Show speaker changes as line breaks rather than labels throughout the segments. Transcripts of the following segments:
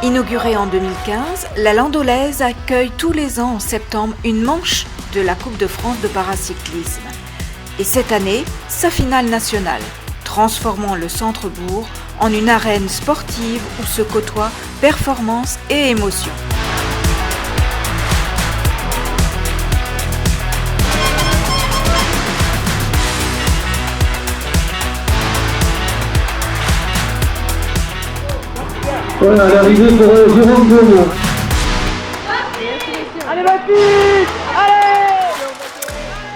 Inaugurée en 2015, la Landolaise accueille tous les ans en septembre une manche de la Coupe de France de paracyclisme. Et cette année, sa finale nationale, transformant le centre-bourg en une arène sportive où se côtoient performance et émotion.
Voilà, à l'arrivée pour Jérôme Beaumont.
Allez Baptiste, allez!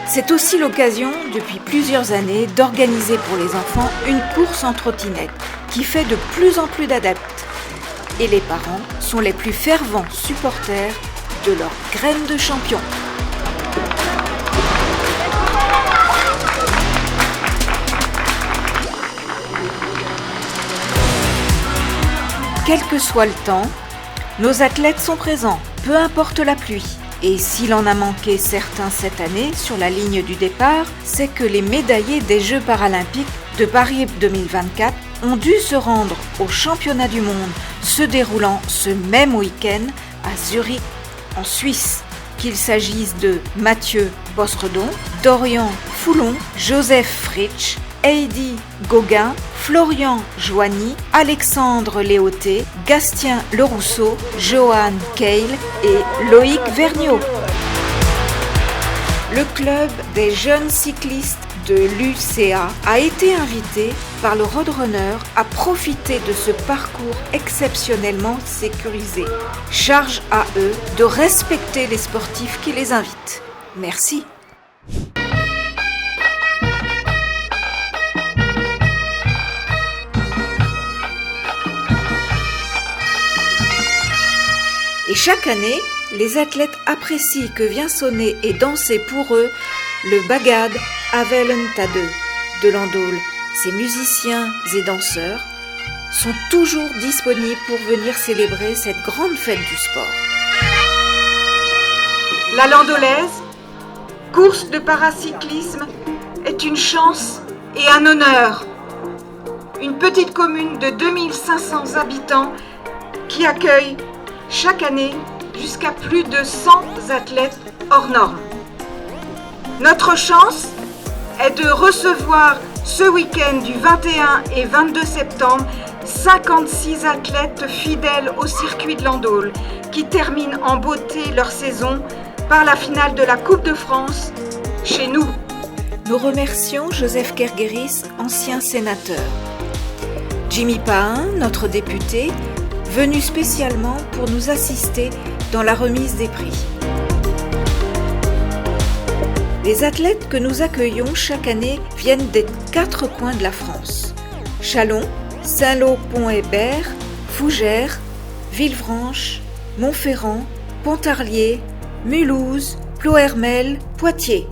C'est aussi l'occasion, depuis plusieurs années, d'organiser pour les enfants une course en trottinette qui fait de plus en plus d'adeptes. Et les parents sont les plus fervents supporters de leur graine de champion. Quel que soit le temps, nos athlètes sont présents, peu importe la pluie. Et s'il en a manqué certains cette année sur la ligne du départ, c'est que les médaillés des Jeux paralympiques de Paris 2024 ont dû se rendre au championnat du monde se déroulant ce même week-end à Zurich, en Suisse. Qu'il s'agisse de Mathieu Bosredon, Dorian Foulon, Joseph Fritsch, Heidi Gauguin, Florian Joigny, Alexandre Léoté, Gastien Lerousseau, Johan Keil et Loïc Vergniaud. Le club des jeunes cyclistes de l'UCA a été invité par le Roadrunner à profiter de ce parcours exceptionnellement sécurisé. Charge à eux de respecter les sportifs qui les invitent. Merci. Et chaque année, les athlètes apprécient que vient sonner et danser pour eux le Bagad Avelentade de Landol. Ces musiciens et danseurs sont toujours disponibles pour venir célébrer cette grande fête du sport. La Landolaise, course de paracyclisme, est une chance et un honneur. Une petite commune de 2500 habitants qui accueille chaque année jusqu'à plus de 100 athlètes hors normes. Notre chance est de recevoir ce week-end du 21 et 22 septembre 56 athlètes fidèles au circuit de Landol qui terminent en beauté leur saison par la finale de la Coupe de France chez nous. Nous remercions Joseph Kerguéris, ancien sénateur, Jimmy Pahin, notre député, venu spécialement pour nous assister dans la remise des prix. Les athlètes que nous accueillons chaque année viennent des 4 coins de la France. Châlons, Saint-Lô-Pont-Hébert, Fougères, Villefranche, Montferrand, Pontarlier, Mulhouse, Ploërmel, Poitiers.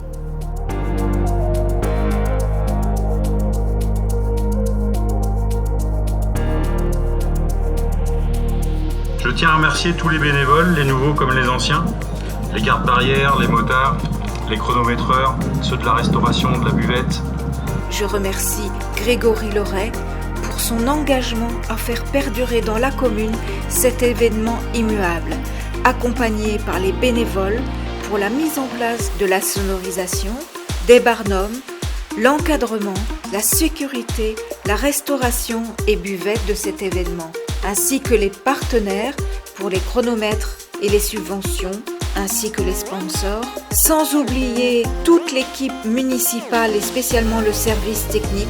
Je tiens à remercier tous les bénévoles, les nouveaux comme les anciens, les gardes barrières, les motards, les chronométreurs, ceux de la restauration, de la buvette.
Je remercie Grégory Loret pour son engagement à faire perdurer dans la commune cet événement immuable, accompagné par les bénévoles pour la mise en place de la sonorisation, des barnums, l'encadrement, la sécurité, la restauration et buvette de cet événement, ainsi que les partenaires pour les chronomètres et les subventions, ainsi que les sponsors, sans oublier toute l'équipe municipale et spécialement le service technique.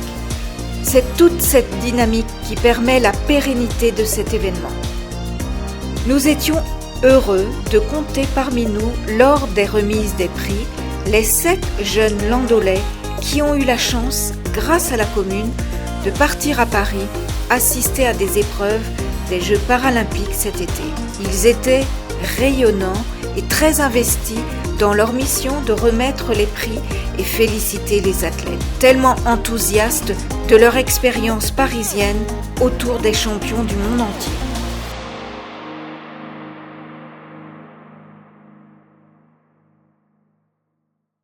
C'est toute cette dynamique qui permet la pérennité de cet événement. Nous étions heureux de compter parmi nous, lors des remises des prix, les 7 jeunes landolais qui ont eu la chance, grâce à la commune, de partir à Paris, assister à des épreuves des Jeux paralympiques cet été. Ils étaient rayonnants et très investis dans leur mission de remettre les prix et féliciter les athlètes, tellement enthousiastes de leur expérience parisienne autour des champions du monde entier.